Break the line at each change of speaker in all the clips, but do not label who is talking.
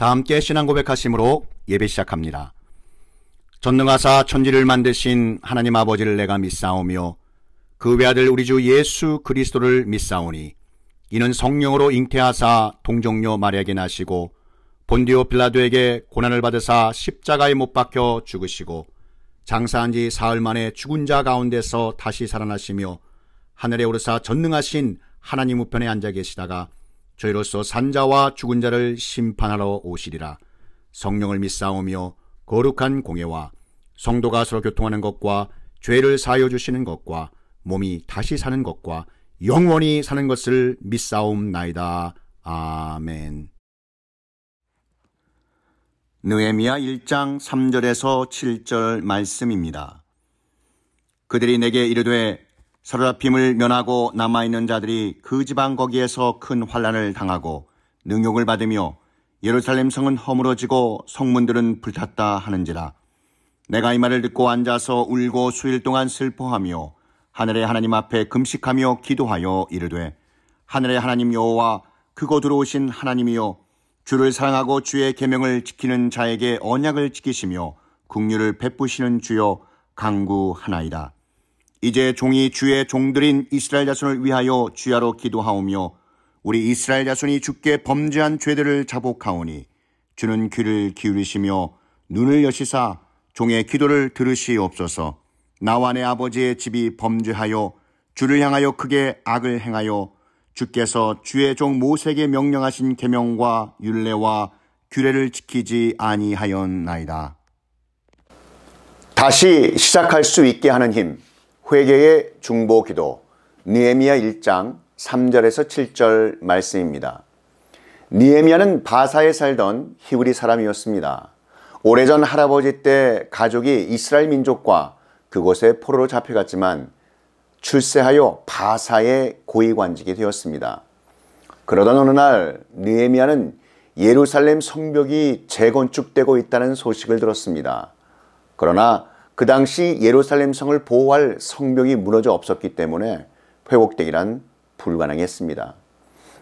다 함께 신앙 고백하심으로 예배 시작합니다. 전능하사 천지를 만드신 하나님 아버지를 내가 믿사오며 그 외아들 우리 주 예수 그리스도를 믿사오니 이는 성령으로 잉태하사 동정녀 마리아에게 나시고 본디오 빌라도에게 고난을 받으사 십자가에 못 박혀 죽으시고 장사한 지 사흘 만에 죽은 자 가운데서 다시 살아나시며 하늘에 오르사 전능하신 하나님 우편에 앉아 계시다가 저희로서 산자와 죽은 자를 심판하러 오시리라. 성령을 믿사오며 거룩한 공예와 성도가 서로 교통하는 것과 죄를 사하여 주시는 것과 몸이 다시 사는 것과 영원히 사는 것을 믿사옵나이다. 아멘. 느헤미야 1장 3절에서 7절 말씀입니다. 그들이 내게 이르되 사로잡힘을 면하고 남아있는 자들이 그 지방 거기에서 큰 환난을 당하고 능욕을 받으며 예루살렘 성은 허물어지고 성문들은 불탔다 하는지라. 내가 이 말을 듣고 앉아서 울고 수일 동안 슬퍼하며 하늘의 하나님 앞에 금식하며 기도하여 이르되 하늘의 하나님 여호와 크고 두려우신 하나님이여 주를 사랑하고 주의 계명을 지키는 자에게 언약을 지키시며 긍휼을 베푸시는 주여 간구하나이다. 이제 종이 주의 종들인 이스라엘 자손을 위하여 주야로 기도하오며 우리 이스라엘 자손이 주께 범죄한 죄들을 자복하오니 주는 귀를 기울이시며 눈을 여시사 종의 기도를 들으시옵소서. 나와 내 아버지의 집이 범죄하여 주를 향하여 크게 악을 행하여 주께서 주의 종 모세에게 명령하신 계명과 율례와 규례를 지키지 아니하였나이다. 다시 시작할 수 있게 하는 힘, 회개의 중보기도, 느헤미야 1장 3절에서 7절 말씀입니다. 느헤미야는 바사에 살던 히브리 사람이었습니다. 오래전 할아버지 때 가족이 이스라엘 민족과 그곳에 포로로 잡혀갔지만 출세하여 바사에 고위관직이 되었습니다. 그러던 어느 날 느헤미야는 예루살렘 성벽이 재건축되고 있다는 소식을 들었습니다. 그러나 그 당시 예루살렘 성을 보호할 성벽이 무너져 없었기 때문에 회복되기란 불가능했습니다.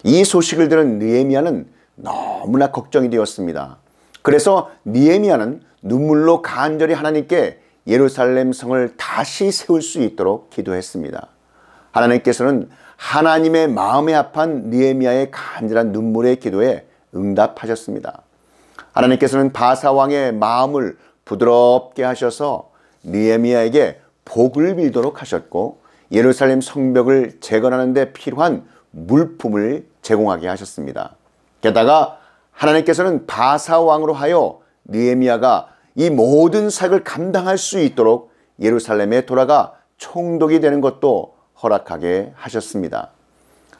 이 소식을 들은 느헤미야는 너무나 걱정이 되었습니다. 그래서 느헤미야는 눈물로 간절히 하나님께 예루살렘 성을 다시 세울 수 있도록 기도했습니다. 하나님께서는 하나님의 마음에 합한 느헤미야의 간절한 눈물의 기도에 응답하셨습니다. 하나님께서는 바사 왕의 마음을 부드럽게 하셔서 느헤미야에게 복을 빌도록 하셨고 예루살렘 성벽을 재건하는 데 필요한 물품을 제공하게 하셨습니다. 게다가 하나님께서는 바사 왕으로 하여 느헤미야가 이 모든 사역을 감당할 수 있도록 예루살렘에 돌아가 총독이 되는 것도 허락하게 하셨습니다.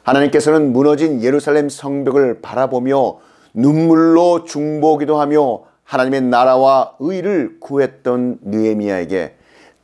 하나님께서는 무너진 예루살렘 성벽을 바라보며 눈물로 중보기도하며 하나님의 나라와 의를 구했던 느헤미야에게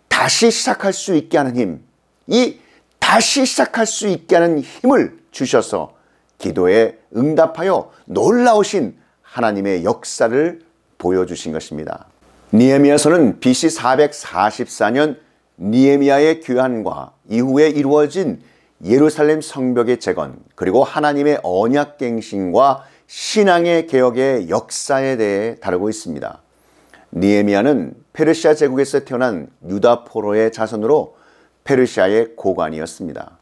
다시 시작할 수 있게 하는 힘, 이 다시 시작할 수 있게 하는 힘을 주셔서 기도에 응답하여 놀라우신 하나님의 역사를 보여주신 것입니다. 느헤미야서는 BC 444년 느헤미야의 귀환과 이후에 이루어진 예루살렘 성벽의 재건, 그리고 하나님의 언약갱신과 신앙의 개혁의 역사에 대해 다루고 있습니다. 느헤미야는 페르시아 제국에서 태어난 유다 포로의 자손으로 페르시아의 고관이었습니다.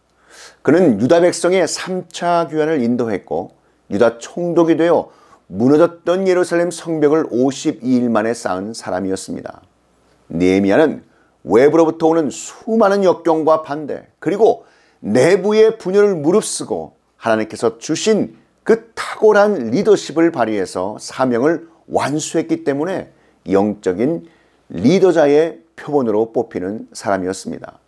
그는 유다 백성의 3차 귀환을 인도했고 유다 총독이 되어 무너졌던 예루살렘 성벽을 52일 만에 쌓은 사람이었습니다. 느헤미야는 외부로부터 오는 수많은 역경과 반대, 그리고 내부의 분열을 무릅쓰고 하나님께서 주신 그 탁월한 리더십을 발휘해서 사명을 완수했기 때문에 영적인 리더자의 표본으로 뽑히는 사람이었습니다.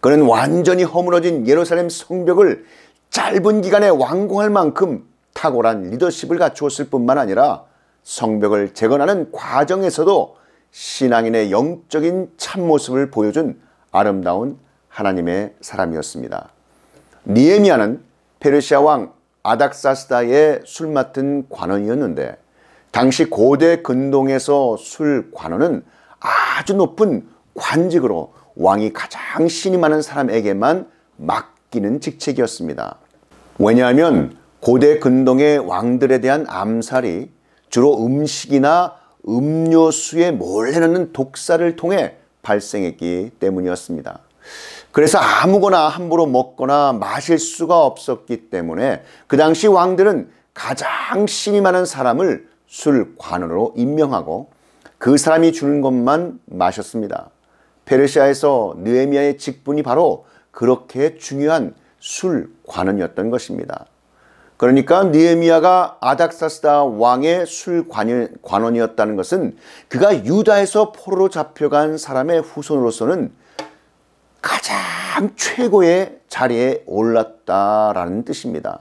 그는 완전히 허물어진 예루살렘 성벽을 짧은 기간에 완공할 만큼 탁월한 리더십을 갖추었을 뿐만 아니라 성벽을 재건하는 과정에서도 신앙인의 영적인 참모습을 보여준 아름다운 하나님의 사람이었습니다. 느헤미야는 페르시아 왕 아닥사스다의 술 맡은 관원이었는데 당시 고대 근동에서 술 관원은 아주 높은 관직으로 왕이 가장 신이 많은 사람에게만 맡기는 직책이었습니다. 왜냐하면 고대 근동의 왕들에 대한 암살이 주로 음식이나 음료수에 몰래 넣는 독사를 통해 발생했기 때문이었습니다. 그래서 아무거나 함부로 먹거나 마실 수가 없었기 때문에 그 당시 왕들은 가장 신이 많은 사람을 술관원으로 임명하고 그 사람이 주는 것만 마셨습니다. 페르시아에서 느헤미야의 직분이 바로 그렇게 중요한 술관원이었던 것입니다. 그러니까 느헤미야가 아닥사스다 왕의 술관원이었다는 것은 그가 유다에서 포로로 잡혀간 사람의 후손으로서는 가장 최고의 자리에 올랐다라는 뜻입니다.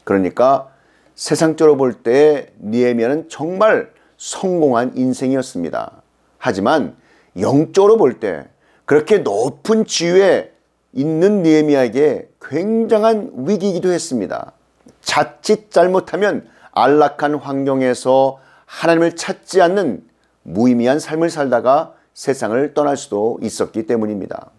그러니까 세상적으로 볼 때 느헤미야는 정말 성공한 인생이었습니다. 하지만 영적으로 볼 때 그렇게 높은 지위에 있는 느헤미야에게 굉장한 위기이기도 했습니다. 자칫 잘못하면 안락한 환경에서 하나님을 찾지 않는 무의미한 삶을 살다가 세상을 떠날 수도 있었기 때문입니다.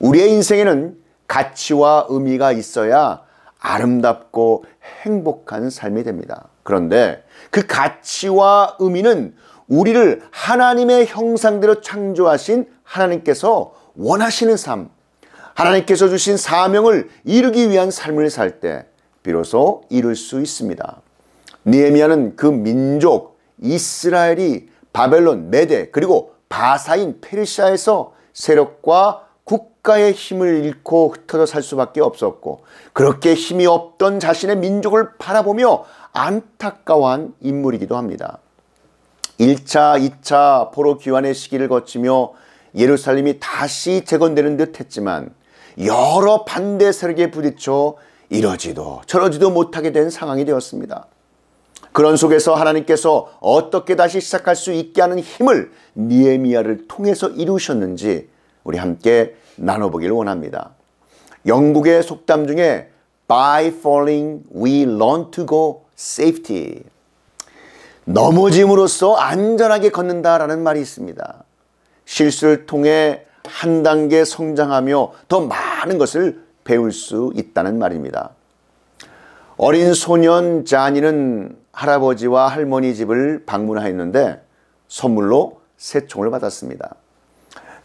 우리의 인생에는 가치와 의미가 있어야 아름답고 행복한 삶이 됩니다. 그런데 그 가치와 의미는 우리를 하나님의 형상대로 창조하신 하나님께서 원하시는 삶, 하나님께서 주신 사명을 이루기 위한 삶을 살 때 비로소 이룰 수 있습니다. 느헤미야는 그 민족 이스라엘이 바벨론, 메대 그리고 바사인 페르시아에서 세력과 국가의 힘을 잃고 흩어져 살 수밖에 없었고 그렇게 힘이 없던 자신의 민족을 바라보며 안타까워한 인물이기도 합니다. 1차, 2차 포로 귀환의 시기를 거치며 예루살렘이 다시 재건되는 듯 했지만 여러 반대 세력에 부딪혀 이러지도 저러지도 못하게 된 상황이 되었습니다. 그런 속에서 하나님께서 어떻게 다시 시작할 수 있게 하는 힘을 느헤미야를 통해서 이루셨는지 우리 함께 나눠보기를 원합니다. 영국의 속담 중에 By falling we learn to go safety. 넘어짐으로써 안전하게 걷는다라는 말이 있습니다. 실수를 통해 한 단계 성장하며 더 많은 것을 배울 수 있다는 말입니다. 어린 소년 자니는 할아버지와 할머니 집을 방문하였는데 선물로 새총을 받았습니다.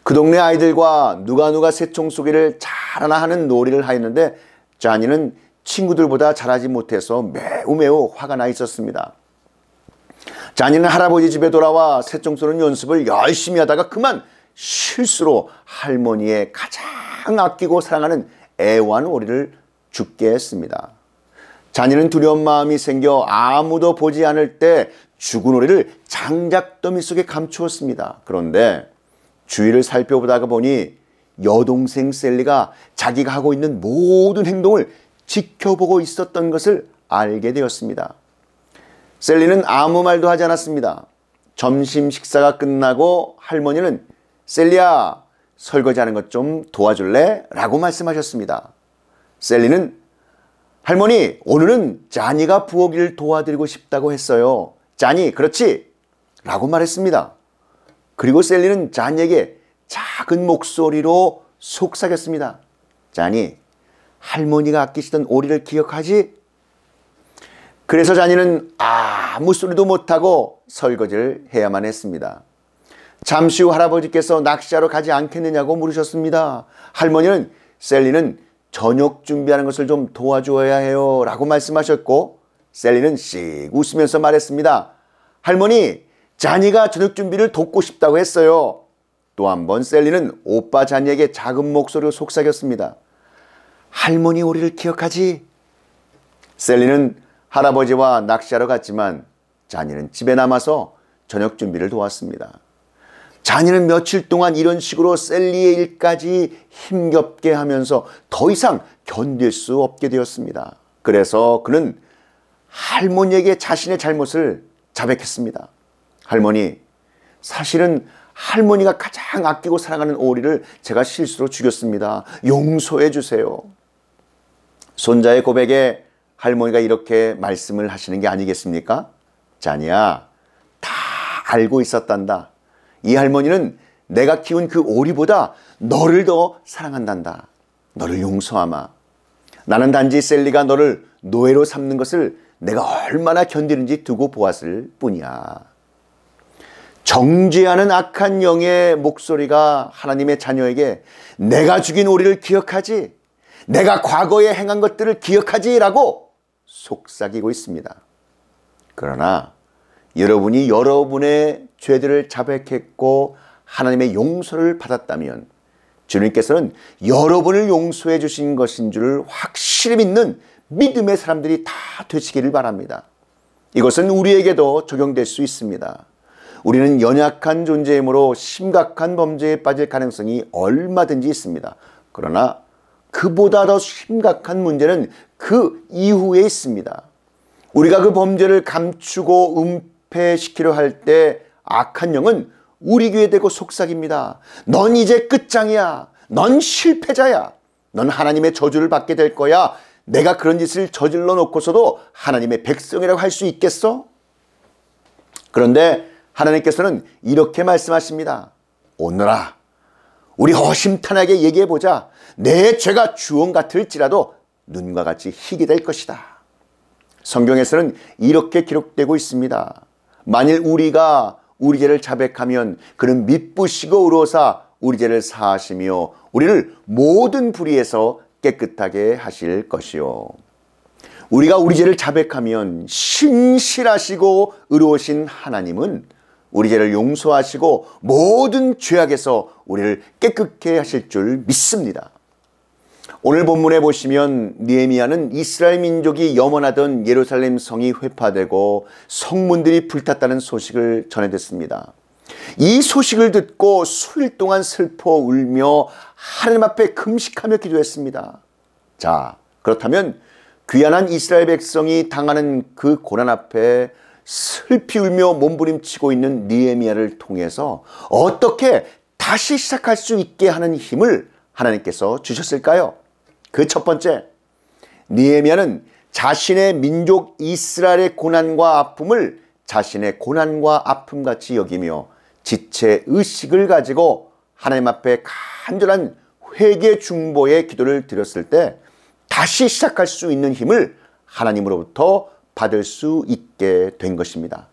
그 동네 아이들과 누가 새총 쏘기를 잘하나 하는 놀이를 하였는데 자니는 친구들보다 잘하지 못해서 매우 화가 나 있었습니다. 자니는 할아버지 집에 돌아와 새총 쏘는 연습을 열심히 하다가 그만 실수로 할머니의 가장 아끼고 사랑하는 애완 오리를 죽게 했습니다. 자니는 두려운 마음이 생겨 아무도 보지 않을 때 죽은 오리를 장작더미 속에 감추었습니다. 그런데 주위를 살펴보다가 보니 여동생 셀리가 자기가 하고 있는 모든 행동을 지켜보고 있었던 것을 알게 되었습니다. 셀리는 아무 말도 하지 않았습니다. 점심 식사가 끝나고 할머니는 셀리야, 설거지하는 것 좀 도와줄래? 라고 말씀하셨습니다. 셀리는 할머니, 오늘은 자니가 부엌 일을 도와드리고 싶다고 했어요. 자니, 그렇지? 라고 말했습니다. 그리고 셀리는 자니에게 작은 목소리로 속삭였습니다. 자니, 할머니가 아끼시던 오리를 기억하지? 그래서 자니는 아무 소리도 못하고 설거지를 해야만 했습니다. 잠시 후 할아버지께서 낚시하러 가지 않겠느냐고 물으셨습니다. 할머니는 셀리는 저녁 준비하는 것을 좀 도와줘야 해요 라고 말씀하셨고 셀리는 씩 웃으면서 말했습니다. 할머니, 자니가 저녁 준비를 돕고 싶다고 했어요. 또 한 번 셀리는 오빠 자니에게 작은 목소리로 속삭였습니다. 할머니 오리를 기억하지? 셀리는 할아버지와 낚시하러 갔지만 자니는 집에 남아서 저녁 준비를 도왔습니다. 자니는 며칠 동안 이런 식으로 셀리의 일까지 힘겹게 하면서 더 이상 견딜 수 없게 되었습니다. 그래서 그는 할머니에게 자신의 잘못을 자백했습니다. 할머니, 사실은 할머니가 가장 아끼고 사랑하는 오리를 제가 실수로 죽였습니다. 용서해 주세요. 손자의 고백에 할머니가 이렇게 말씀을 하시는 게 아니겠습니까? 자니야, 다 알고 있었단다. 이 할머니는 내가 키운 그 오리보다 너를 더 사랑한단다. 너를 용서하마. 나는 단지 셀리가 너를 노예로 삼는 것을 내가 얼마나 견디는지 두고 보았을 뿐이야. 정죄하는 악한 영의 목소리가 하나님의 자녀에게 내가 죽인 우리를 기억하지, 내가 과거에 행한 것들을 기억하지 라고 속삭이고 있습니다. 그러나 여러분이 여러분의 죄들을 자백했고 하나님의 용서를 받았다면 주님께서는 여러분을 용서해 주신 것인 줄 확실히 믿는 믿음의 사람들이 다 되시기를 바랍니다. 이것은 우리에게도 적용될 수 있습니다. 우리는 연약한 존재이므로 심각한 범죄에 빠질 가능성이 얼마든지 있습니다. 그러나 그보다 더 심각한 문제는 그 이후에 있습니다. 우리가 그 범죄를 감추고 은폐시키려 할 때 악한 영은 우리 귀에 대고 속삭입니다. 넌 이제 끝장이야. 넌 실패자야. 넌 하나님의 저주를 받게 될 거야. 내가 그런 짓을 저질러 놓고서도 하나님의 백성이라고 할 수 있겠어? 그런데 하나님께서는 이렇게 말씀하십니다. 오너라, 우리 허심탄회하게 얘기해보자. 내 죄가 주홍 같을지라도 눈과 같이 희게 될 것이다. 성경에서는 이렇게 기록되고 있습니다. 만일 우리가 우리 죄를 자백하면 그는 미쁘시고 의로사 우리 죄를 사하시며 우리를 모든 불의에서 깨끗하게 하실 것이요. 우리가 우리 죄를 자백하면 신실하시고 의로우신 하나님은 우리 죄를 용서하시고 모든 죄악에서 우리를 깨끗게 하실 줄 믿습니다. 오늘 본문에 보시면 느헤미야는 이스라엘 민족이 염원하던 예루살렘 성이 회파되고 성문들이 불탔다는 소식을 전해 듣습니다. 이 소식을 듣고 수일 동안 슬퍼 울며 하나님 앞에 금식하며 기도했습니다. 자, 그렇다면 귀환한 이스라엘 백성이 당하는 그 고난 앞에 슬피 울며 몸부림치고 있는 느헤미야를 통해서 어떻게 다시 시작할 수 있게 하는 힘을 하나님께서 주셨을까요? 그 첫 번째, 느헤미야는 자신의 민족 이스라엘의 고난과 아픔을 자신의 고난과 아픔같이 여기며 지체 의식을 가지고 하나님 앞에 간절한 회개 중보의 기도를 드렸을 때 다시 시작할 수 있는 힘을 하나님으로부터 받을 수 있게 된 것입니다.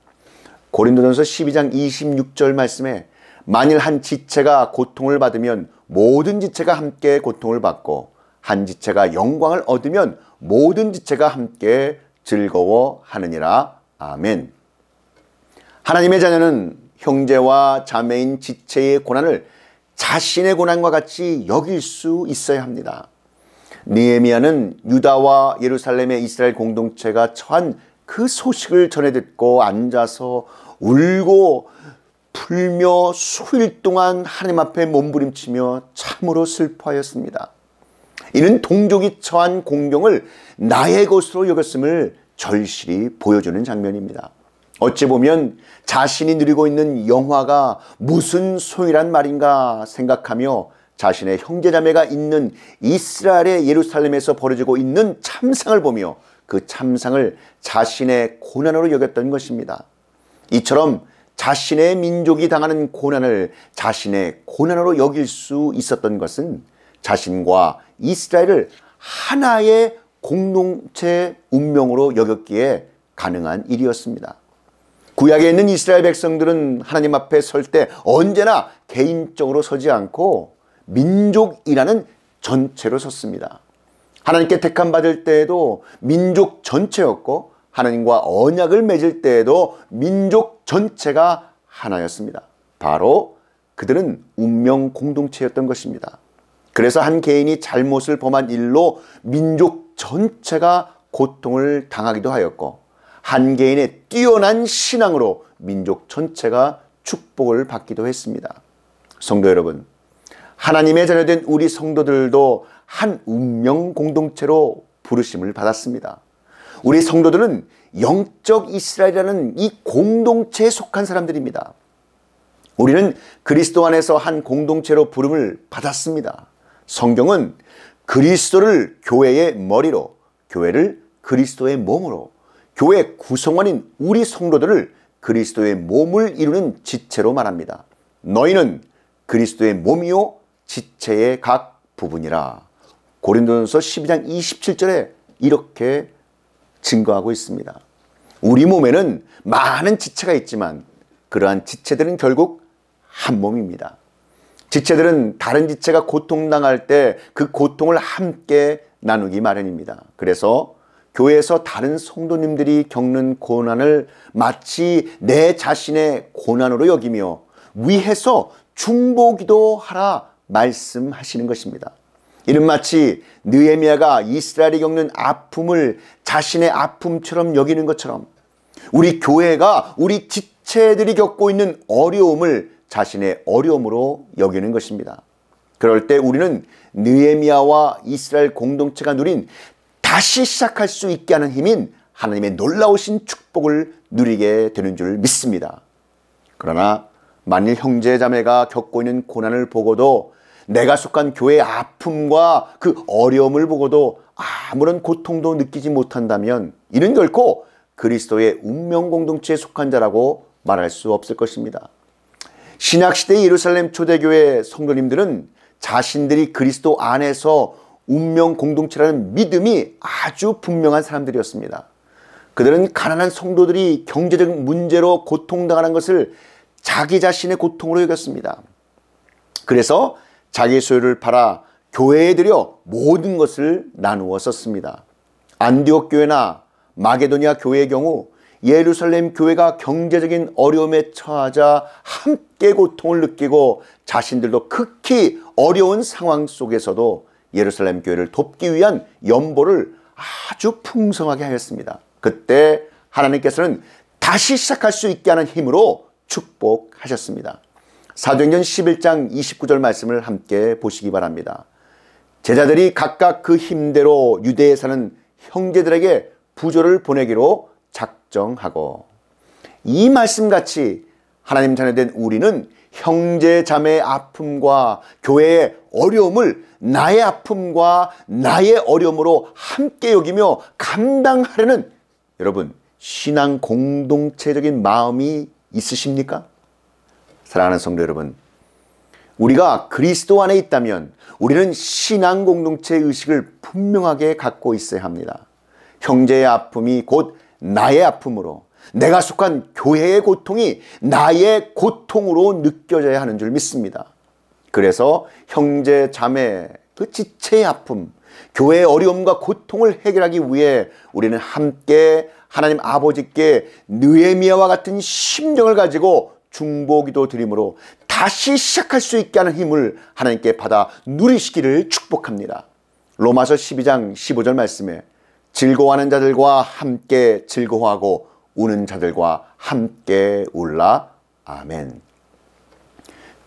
고린도전서 12장 26절 말씀에 만일 한 지체가 고통을 받으면 모든 지체가 함께 고통을 받고 한 지체가 영광을 얻으면 모든 지체가 함께 즐거워하느니라. 아멘. 하나님의 자녀는 형제와 자매인 지체의 고난을 자신의 고난과 같이 여길 수 있어야 합니다. 느헤미야는 유다와 예루살렘의 이스라엘 공동체가 처한 그 소식을 전해 듣고 앉아서 울고 풀며 수일 동안 하나님 앞에 몸부림치며 참으로 슬퍼하였습니다. 이는 동족이 처한 공경을 나의 것으로 여겼음을 절실히 보여주는 장면입니다. 어찌 보면 자신이 누리고 있는 영화가 무슨 소용이란 말인가 생각하며 자신의 형제자매가 있는 이스라엘의 예루살렘에서 벌어지고 있는 참상을 보며 그 참상을 자신의 고난으로 여겼던 것입니다. 이처럼 자신의 민족이 당하는 고난을 자신의 고난으로 여길 수 있었던 것은 자신과 이스라엘을 하나의 공동체 운명으로 여겼기에 가능한 일이었습니다. 구약에 있는 이스라엘 백성들은 하나님 앞에 설 때 언제나 개인적으로 서지 않고 민족이라는 전체로 섰습니다. 하나님께 택함 받을 때에도 민족 전체였고 하나님과 언약을 맺을 때에도 민족 전체가 하나였습니다. 바로 그들은 운명 공동체였던 것입니다. 그래서 한 개인이 잘못을 범한 일로 민족 전체가 고통을 당하기도 하였고 한 개인의 뛰어난 신앙으로 민족 전체가 축복을 받기도 했습니다. 성도 여러분, 하나님의 자녀된 우리 성도들도 한 운명 공동체로 부르심을 받았습니다. 우리 성도들은 영적 이스라엘이라는 이 공동체에 속한 사람들입니다. 우리는 그리스도 안에서 한 공동체로 부름을 받았습니다. 성경은 그리스도를 교회의 머리로, 교회를 그리스도의 몸으로, 교회 구성원인 우리 성도들을 그리스도의 몸을 이루는 지체로 말합니다. 너희는 그리스도의 몸이요 지체의 각 부분이라. 고린도전서 12장 27절에 이렇게 증거하고 있습니다. 우리 몸에는 많은 지체가 있지만 그러한 지체들은 결국 한 몸입니다. 지체들은 다른 지체가 고통당할 때 그 고통을 함께 나누기 마련입니다. 그래서 교회에서 다른 성도님들이 겪는 고난을 마치 내 자신의 고난으로 여기며 위해서 중보기도 하라 말씀하시는 것입니다. 이는 마치 느헤미야가 이스라엘이 겪는 아픔을 자신의 아픔처럼 여기는 것처럼 우리 교회가 우리 지체들이 겪고 있는 어려움을 자신의 어려움으로 여기는 것입니다. 그럴 때 우리는 느헤미야와 이스라엘 공동체가 누린 다시 시작할 수 있게 하는 힘인 하나님의 놀라우신 축복을 누리게 되는 줄 믿습니다. 그러나 만일 형제 자매가 겪고 있는 고난을 보고도 내가 속한 교회의 아픔과 그 어려움을 보고도 아무런 고통도 느끼지 못한다면 이는 결코 그리스도의 운명 공동체에 속한 자라고 말할 수 없을 것입니다. 신약시대의 예루살렘 초대교회 성도님들은 자신들이 그리스도 안에서 운명 공동체라는 믿음이 아주 분명한 사람들이었습니다. 그들은 가난한 성도들이 경제적 문제로 고통당하는 것을 자기 자신의 고통으로 여겼습니다. 그래서 자기 소유를 팔아 교회에 들여 모든 것을 나누어 썼습니다. 안디옥 교회나 마게도니아 교회의 경우 예루살렘 교회가 경제적인 어려움에 처하자 함께 고통을 느끼고 자신들도 극히 어려운 상황 속에서도 예루살렘 교회를 돕기 위한 연보를 아주 풍성하게 하였습니다. 그때 하나님께서는 다시 시작할 수 있게 하는 힘으로 축복하셨습니다. 사도행전 11장 29절 말씀을 함께 보시기 바랍니다. 제자들이 각각 그 힘대로 유대에 사는 형제들에게 부조를 보내기로 작정하고, 이 말씀같이 하나님 자녀된 우리는 형제 자매의 아픔과 교회의 어려움을 나의 아픔과 나의 어려움으로 함께 여기며 감당하려는 여러분 신앙 공동체적인 마음이 있으십니까? 사랑하는 성도 여러분, 우리가 그리스도 안에 있다면 우리는 신앙 공동체의 의식을 분명하게 갖고 있어야 합니다. 형제의 아픔이 곧 나의 아픔으로, 내가 속한 교회의 고통이 나의 고통으로 느껴져야 하는 줄 믿습니다. 그래서 형제 자매 그 지체의 아픔, 교회의 어려움과 고통을 해결하기 위해 우리는 함께 하나님 아버지께 느헤미야와 같은 심정을 가지고 중보기도 드림으로 다시 시작할 수 있게 하는 힘을 하나님께 받아 누리시기를 축복합니다. 로마서 12장 15절 말씀에 즐거워하는 자들과 함께 즐거워하고 우는 자들과 함께 울라. 아멘.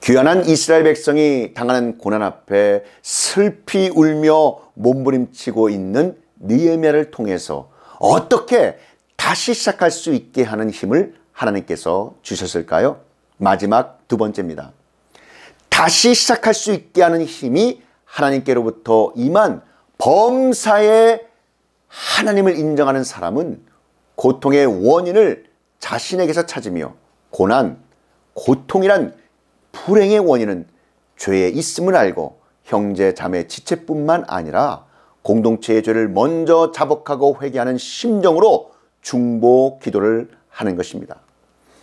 귀환한 이스라엘 백성이 당하는 고난 앞에 슬피 울며 몸부림치고 있는 느헤미야를 통해서 어떻게 다시 시작할 수 있게 하는 힘을 하나님께서 주셨을까요? 마지막 두 번째입니다. 다시 시작할 수 있게 하는 힘이 하나님께로부터 임한 범사에 하나님을 인정하는 사람은 고통의 원인을 자신에게서 찾으며 고난, 고통이란 불행의 원인은 죄에 있음을 알고 형제, 자매, 지체뿐만 아니라 공동체의 죄를 먼저 자복하고 회개하는 심정으로 중보 기도를 하는 것입니다.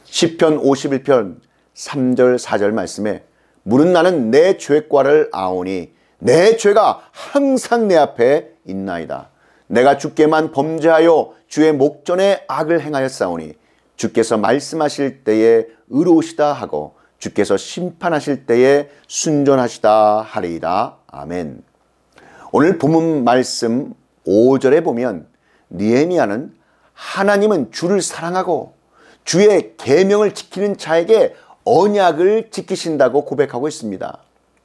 시편 51편 3절 4절 말씀에 물은 나는 내 죄과를 아오니 내 죄가 항상 내 앞에 있나이다. 내가 주께만 범죄하여 주의 목전에 악을 행하였사오니 주께서 말씀하실 때에 의로우시다 하고 주께서 심판하실 때에 순전하시다 하리이다. 아멘. 오늘 본문 말씀 5절에 보면 느헤미야는 하나님은 주를 사랑하고 주의 계명을 지키는 자에게 언약을 지키신다고 고백하고 있습니다.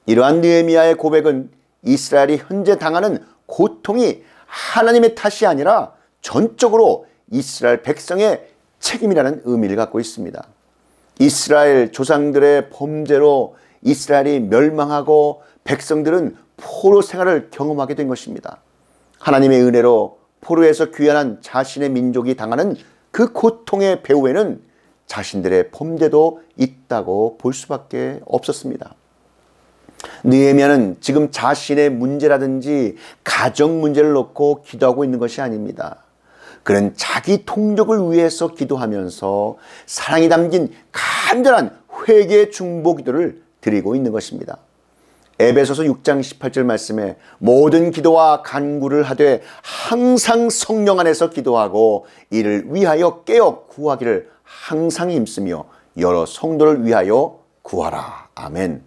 이러한 느헤미야의 고백은 이스라엘이 현재 당하는 고통이 하나님의 탓이 아니라 전적으로 이스라엘 백성의 책임이라는 의미를 갖고 있습니다. 이스라엘 조상들의 범죄로 이스라엘이 멸망하고 백성들은 포로 생활을 경험하게 된 것입니다. 하나님의 은혜로 포로에서 귀환한 자신의 민족이 당하는 그 고통의 배후에는 자신들의 범죄도 있다고 볼 수밖에 없었습니다. 느헤미야는 지금 자신의 문제라든지 가정 문제를 놓고 기도하고 있는 것이 아닙니다. 그는 자기 통족을 위해서 기도하면서 사랑이 담긴 간절한 회개 중보 기도를 드리고 있는 것입니다. 에베소서 6장 18절 말씀에 모든 기도와 간구를 하되 항상 성령 안에서 기도하고 이를 위하여 깨어 구하기를 항상 힘쓰며 여러 성도를 위하여 구하라. 아멘.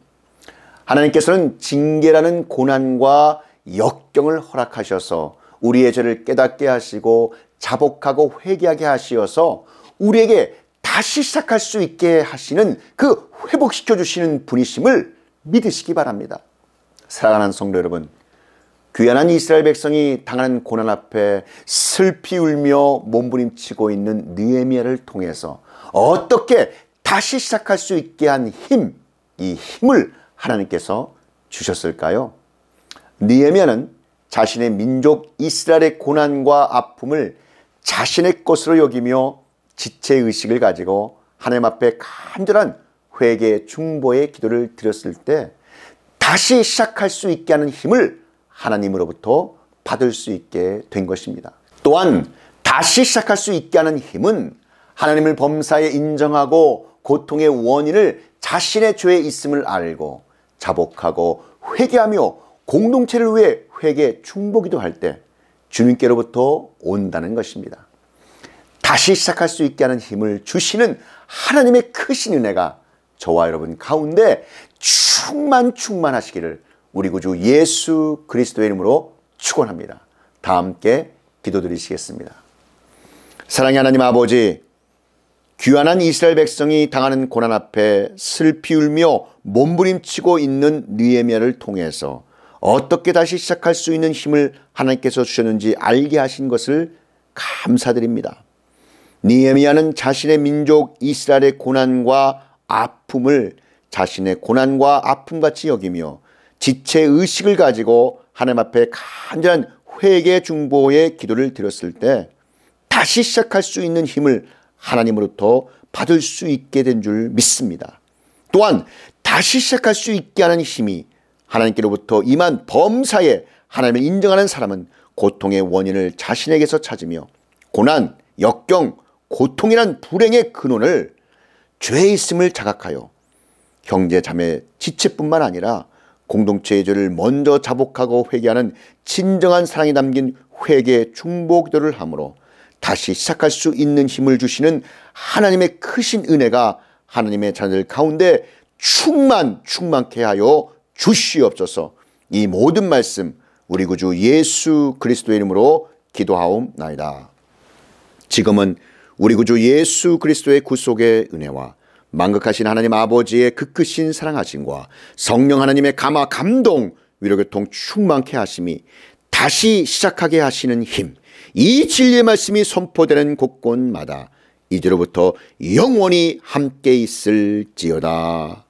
하나님께서는 징계라는 고난과 역경을 허락하셔서 우리의 죄를 깨닫게 하시고 자복하고 회개하게 하시어서 우리에게 다시 시작할 수 있게 하시는 그 회복시켜 주시는 분이심을 믿으시기 바랍니다. 사랑하는 성도 여러분, 귀환한 이스라엘 백성이 당하는 고난 앞에 슬피 울며 몸부림치고 있는 느헤미야를 통해서 어떻게 다시 시작할 수 있게 한 힘, 이 힘을 하나님께서 주셨을까요? 느헤미야는 자신의 민족 이스라엘의 고난과 아픔을 자신의 것으로 여기며 지체의식을 가지고 하나님 앞에 간절한 회개 중보의 기도를 드렸을 때 다시 시작할 수 있게 하는 힘을 하나님으로부터 받을 수 있게 된 것입니다. 또한 다시 시작할 수 있게 하는 힘은 하나님을 범사에 인정하고 고통의 원인을 자신의 죄에 있음을 알고 자복하고 회개하며 공동체를 위해 회개 중보기도 할 때 주님께로부터 온다는 것입니다. 다시 시작할 수 있게 하는 힘을 주시는 하나님의 크신 은혜가 저와 여러분 가운데 충만하시기를 우리 구주 예수 그리스도의 이름으로 축원합니다. 다 함께 기도드리시겠습니다. 사랑의 하나님 아버지, 귀환한 이스라엘 백성이 당하는 고난 앞에 슬피 울며 몸부림치고 있는 느헤미야를 통해서 어떻게 다시 시작할 수 있는 힘을 하나님께서 주셨는지 알게 하신 것을 감사드립니다. 느헤미야는 자신의 민족 이스라엘의 고난과 아픔을 자신의 고난과 아픔같이 여기며 지체의식을 가지고 하나님 앞에 간절한 회개 중보의 기도를 드렸을 때 다시 시작할 수 있는 힘을 하나님으로부터 받을 수 있게 된 줄 믿습니다. 또한 다시 시작할 수 있게 하는 힘이 하나님께로부터 임한 범사에 하나님을 인정하는 사람은 고통의 원인을 자신에게서 찾으며 고난, 역경, 고통이란 불행의 근원을 죄에 있음을 자각하여 형제 자매 지체뿐만 아니라 공동체의 죄를 먼저 자복하고 회개하는 진정한 사랑이 담긴 회개 중보 기도를 함으로 다시 시작할 수 있는 힘을 주시는 하나님의 크신 은혜가 하나님의 자녀들 가운데 충만케 하여 주시옵소서. 이 모든 말씀 우리 구주 예수 그리스도의 이름으로 기도하옵나이다. 지금은 우리 구주 예수 그리스도의 구속의 은혜와 만극하신 하나님 아버지의 그 크신 사랑하심과 성령 하나님의 감화 감동 위로교통 충만케 하심이 다시 시작하게 하시는 힘, 이 진리의 말씀이 선포되는 곳곳마다 이제로부터 영원히 함께 있을지어다.